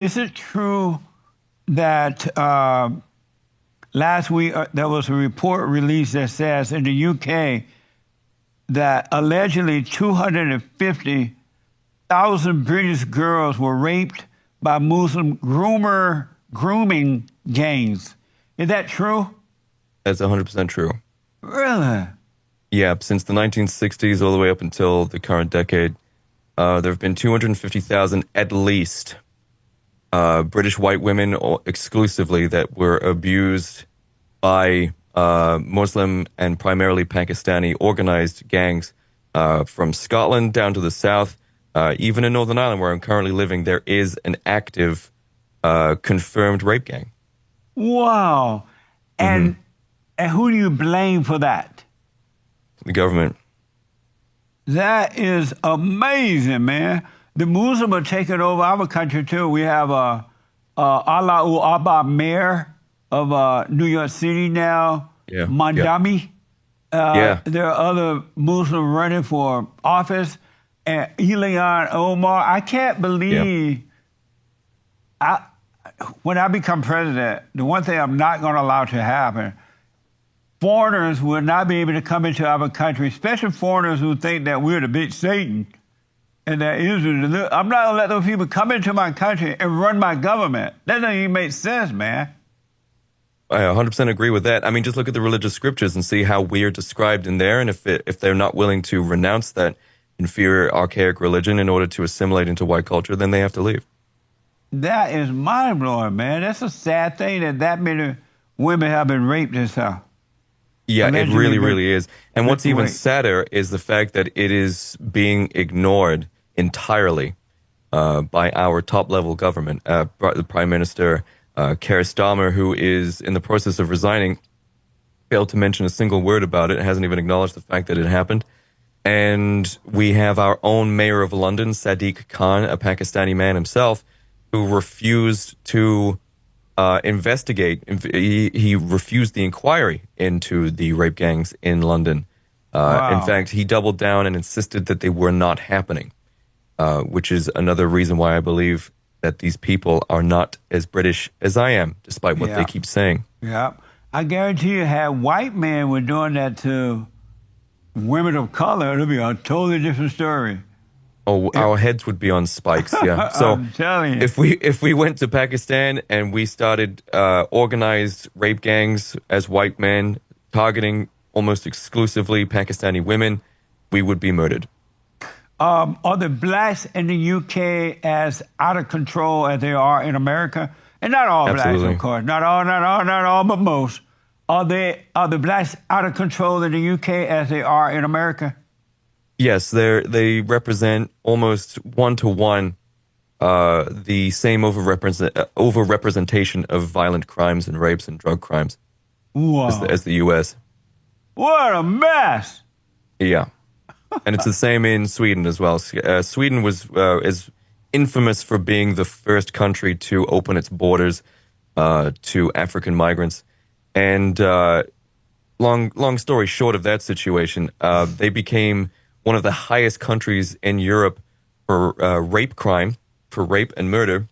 Is it true that last week there was a report released that says in the UK that allegedly 250,000 British girls were raped by Muslim grooming gangs? Is that true? That's 100% true. Really? Yeah, since the 1960s all the way up until the current decade, there have been 250,000 at least British white women exclusively that were abused by Muslim and primarily Pakistani organized gangs from Scotland down to the south. Even in Northern Ireland, where I'm currently living, there is an active confirmed rape gang. Wow. And who do you blame for that? The government. That is amazing, man. The Muslims are taking over our country too. We have Allahu Abba mayor of New York City now, Yeah. Mandami. There are other Muslims running for office. And Ilhan Omar, I can't believe when I become president, the one thing I'm not going to allow to happen, foreigners will not be able to come into our country, especially foreigners who think that we're the big Satan and that Israel. I'm not going to let those people come into my country and run my government. That doesn't even make sense, man. I 100% agree with that. I mean, just look at the religious scriptures and see how we're described in there. And if they're not willing to renounce that inferior, archaic religion in order to assimilate into white culture, then they have to leave. That is mind-blowing, man. That's a sad thing that many women have been raped and stuff. Yeah, it really, really is. And what's even sadder is the fact that it is being ignored entirely by our top-level government. The Prime Minister, Keir Starmer, who is in the process of resigning, failed to mention a single word about it, hasn't even acknowledged the fact that it happened. And we have our own mayor of London, Sadiq Khan, a Pakistani man himself, who refused to investigate. He refused the inquiry into the rape gangs in London. Wow. In fact, he doubled down and insisted that they were not happening, which is another reason why I believe that these people are not as British as I am, despite what they keep saying. Yeah. I guarantee you, had white men were doing that to women of color, it'll be a totally different story. Oh, our heads would be on spikes, yeah. So I'm telling you. if we went to Pakistan and we started organized rape gangs as white men, targeting almost exclusively Pakistani women, we would be murdered. Are the blacks in the UK as out of control as they are in America? And not all Absolutely. blacks, of course. Not all, but most. Are the blacks out of control in the UK as they are in America? Yes, they represent almost one-to-one the same overrepresentation of violent crimes and rapes and drug crimes as the U.S. What a mess! Yeah, and it's the same in Sweden as well. Sweden is infamous for being the first country to open its borders to African migrants. And long story short of that situation, they became one of the highest countries in Europe for rape and murder,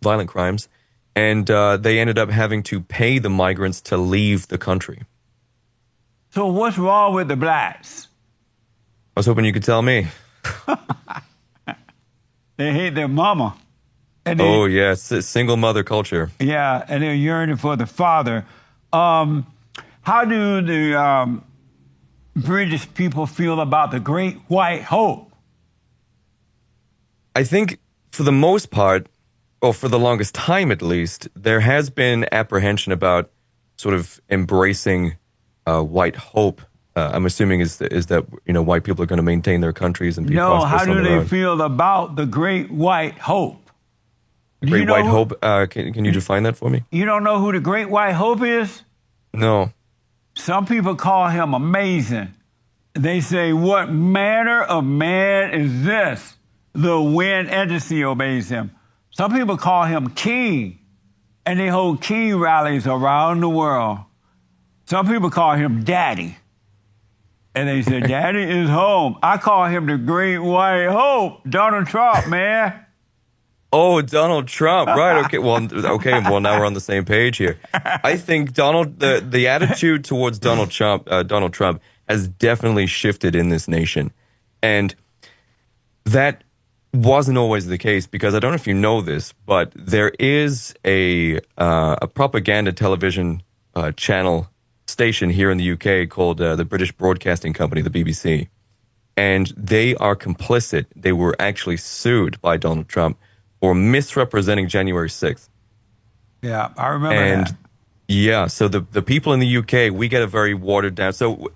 violent crimes, and they ended up having to pay the migrants to leave the country. So what's wrong with the blacks? I was hoping you could tell me. They hate their mama. And Oh, yes, single mother culture. Yeah, and they're yearning for the father. How do the British people feel about the Great White Hope? I think for the most part, or for the longest time at least, there has been apprehension about sort of embracing white hope. I'm assuming is that white people are going to maintain their countries and be prosperous. How do they feel about the Great White Hope? Great White Hope. Can you define that for me? You don't know who the Great White Hope is? No. Some people call him amazing. They say, what manner of man is this? The wind and the sea obeys him. Some people call him king, and they hold king rallies around the world. Some people call him daddy, and they say, daddy is home. I call him the Great White Hope, Donald Trump, man. Oh, Donald Trump, right? Okay, well, now we're on the same page here. I think the attitude towards Donald Trump has definitely shifted in this nation, and that wasn't always the case, because I don't know if you know this, but there is a propaganda television channel station here in the UK called the British Broadcasting Company, the BBC, and they are complicit. They were actually sued by Donald Trump for misrepresenting January 6th. Yeah, I remember that. Yeah, so the people in the UK, we get a very watered down. So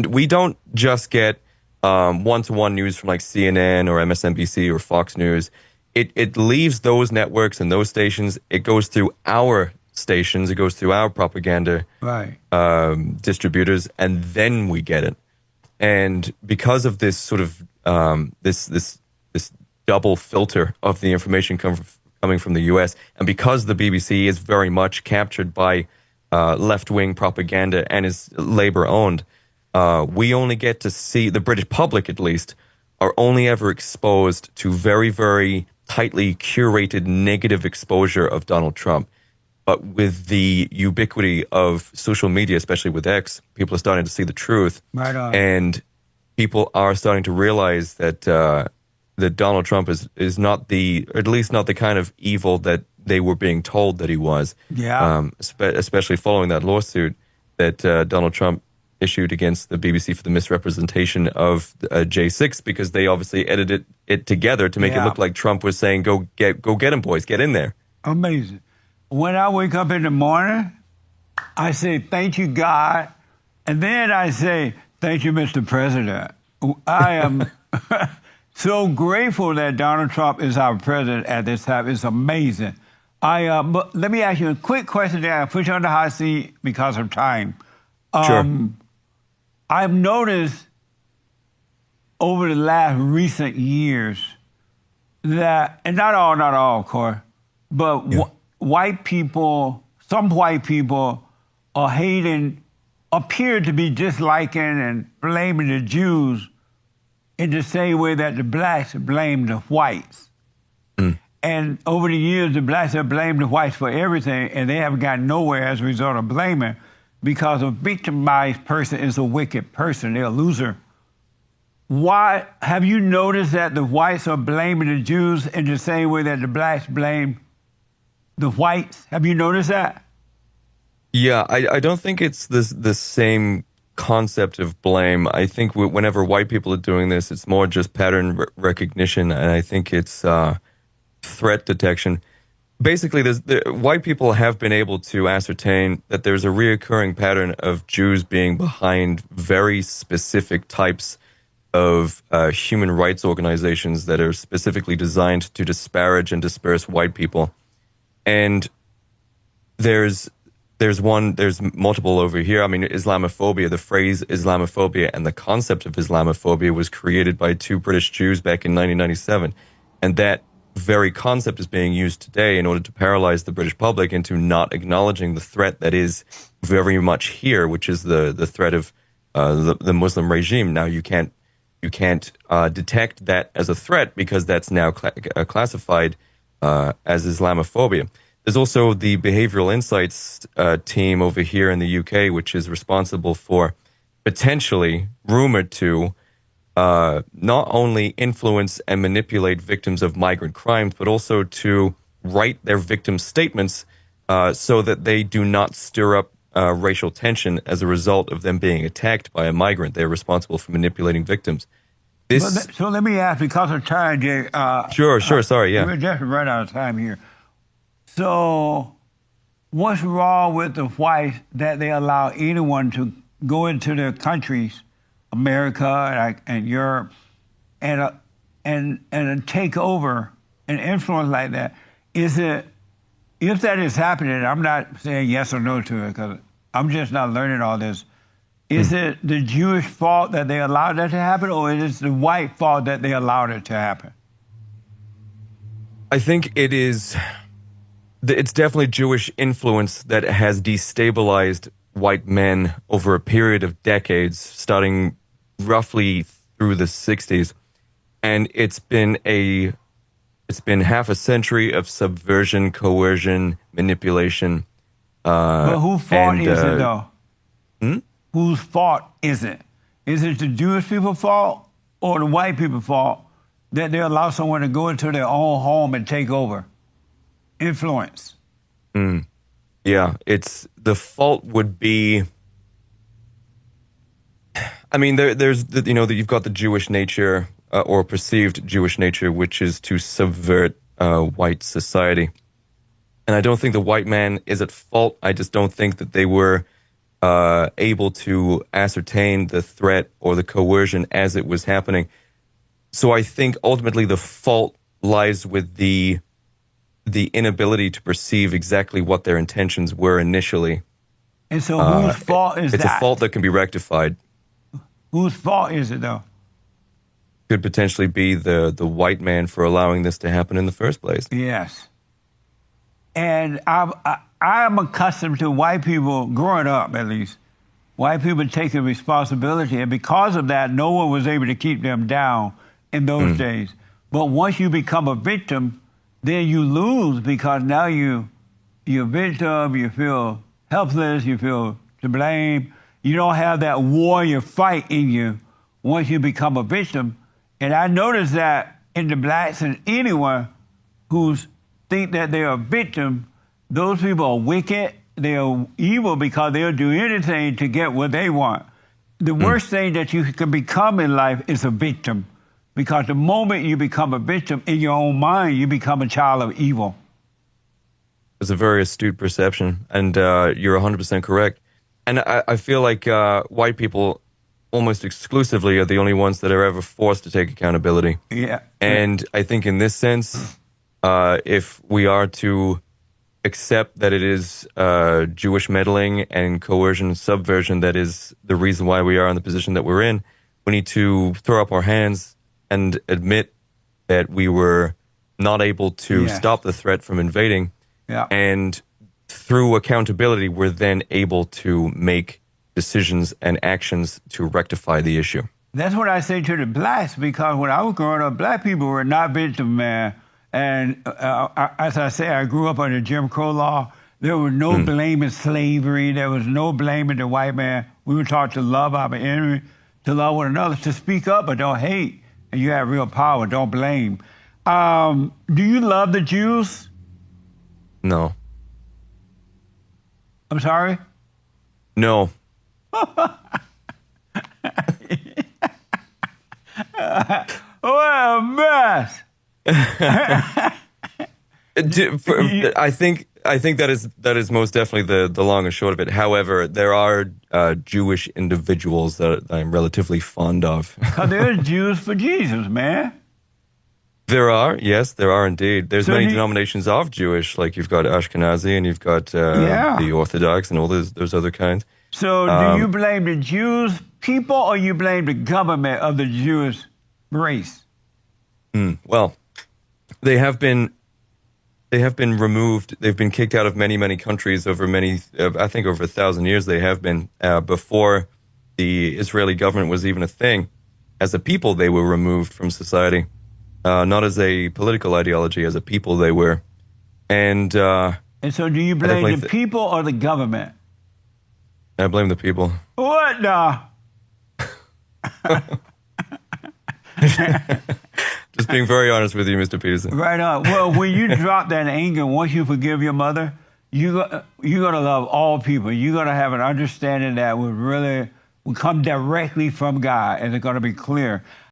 we don't just get one-to-one news from like CNN or MSNBC or Fox News. It leaves those networks and those stations. It goes through our stations. It goes through our propaganda distributors, and then we get it. And because of this sort of this double filter of the information coming from the U.S., and because the BBC is very much captured by left-wing propaganda and is Labour-owned, we only get to see, the British public at least, are only ever exposed to very, very tightly curated negative exposure of Donald Trump. But with the ubiquity of social media, especially with X, people are starting to see the truth. Right on. And people are starting to realize that that Donald Trump is not at least not the kind of evil that they were being told that he was. Yeah. Especially following that lawsuit that Donald Trump issued against the BBC for the misrepresentation of J6, because they obviously edited it together to make it look like Trump was saying, go get him, boys, get in there. Amazing. When I wake up in the morning, I say, thank you, God. And then I say, thank you, Mr. President. I am so grateful that Donald Trump is our president at this time. It's amazing. But let me ask you a quick question there. I'll put you on the hot seat because of time. Sure. I've noticed over the last recent years that, and not all, of course, but white people, some white people are appear to be disliking and blaming the Jews in the same way that the blacks blame the whites. And over the years, the blacks have blamed the whites for everything, and they haven't gotten nowhere as a result of blaming, because a victimized person is a wicked person. They're a loser. Why have you noticed that the whites are blaming the Jews in the same way that the blacks blame the whites? Have you noticed that? Yeah, I don't think it's the same concept of blame. I think whenever white people are doing this, it's more just pattern recognition, and I think it's threat detection. Basically, white people have been able to ascertain that there's a reoccurring pattern of Jews being behind very specific types of human rights organizations that are specifically designed to disparage and disperse white people. And there's multiple over here. I mean, Islamophobia, the phrase Islamophobia and the concept of Islamophobia was created by two British Jews back in 1997. And that very concept is being used today in order to paralyze the British public into not acknowledging the threat that is very much here, which is the threat of the Muslim regime. Now, you can't detect that as a threat because that's now classified as Islamophobia. There's also the Behavioral Insights team over here in the UK, which is responsible for potentially rumored to not only influence and manipulate victims of migrant crimes, but also to write their victim statements so that they do not stir up racial tension as a result of them being attacked by a migrant. They're responsible for manipulating victims. So let me ask, because of time, Jay. Sure. Sorry, yeah. We're just running out of time here. So what's wrong with the whites that they allow anyone to go into their countries, America and Europe, and take over and influence like that? If that is happening, I'm not saying yes or no to it because I'm just not learning all this. Is it the Jewish fault that they allowed that to happen, or is it the white fault that they allowed it to happen? I think it's definitely Jewish influence that has destabilized white men over a period of decades, starting roughly through the 60s. And it's been a It's been half a century of subversion, coercion, manipulation. But whose fault and, is it, though? Whose fault is it? Is it the Jewish people's fault or the white people's fault that they allow someone to go into their own home and take over? Influence. Yeah, it's the fault would be. I mean, there's you've got the Jewish nature or perceived Jewish nature, which is to subvert white society. And I don't think the white man is at fault. I just don't think that they were able to ascertain the threat or the coercion as it was happening. So I think ultimately the fault lies with the inability to perceive exactly what their intentions were initially. And so whose fault is it's that? It's a fault that can be rectified. Whose fault is it, though? Could potentially be the white man for allowing this to happen in the first place. Yes. And I'm accustomed to white people, growing up at least, white people taking responsibility. And because of that, no one was able to keep them down in those days. But once you become a victim, then you lose because now you're a victim, you feel helpless, you feel to blame. You don't have that warrior fight in you once you become a victim. And I noticed that in the blacks and anyone who think that they're a victim, those people are wicked, they're evil because they'll do anything to get what they want. The worst thing that you can become in life is a victim. Because the moment you become a victim in your own mind, you become a child of evil. It's a very astute perception, and you're 100% correct. And I feel like white people almost exclusively are the only ones that are ever forced to take accountability. Yeah. And I think in this sense, if we are to accept that it is Jewish meddling and coercion and subversion that is the reason why we are in the position that we're in, we need to throw up our hands and admit that we were not able to stop the threat from invading. Yeah. And through accountability, we're then able to make decisions and actions to rectify the issue. That's what I say to the blacks, because when I was growing up, black people were not victim, man. And as I say, I grew up under Jim Crow law. There was no blaming slavery. There was no blaming the white man. We were taught to love our enemy, to love one another, to speak up, but don't hate. And you have real power. Don't blame. Do you love the Jews? No. I'm sorry? No. What a mess. I think that is most definitely the long and short of it. However, there are Jewish individuals that I'm relatively fond of. Because there's Jews for Jesus, man. There are, yes, there are indeed. There's many denominations of Jewish, like you've got Ashkenazi and you've got the Orthodox and all those other kinds. So do you blame the Jews people or you blame the government of the Jewish race? Well, they have been removed. They've been kicked out of many countries over I think over 1,000 years they have been. Before the Israeli government was even a thing, as a people they were removed from society. Not as a political ideology, as a people they were. And so do you blame the people or the government? I blame the people. What the? Just being very honest with you, Mr. Peterson. Right on. Well, when you drop that anger, once you forgive your mother, you're going to love all people. You're going to have an understanding that will come directly from God, and it's going to be clear.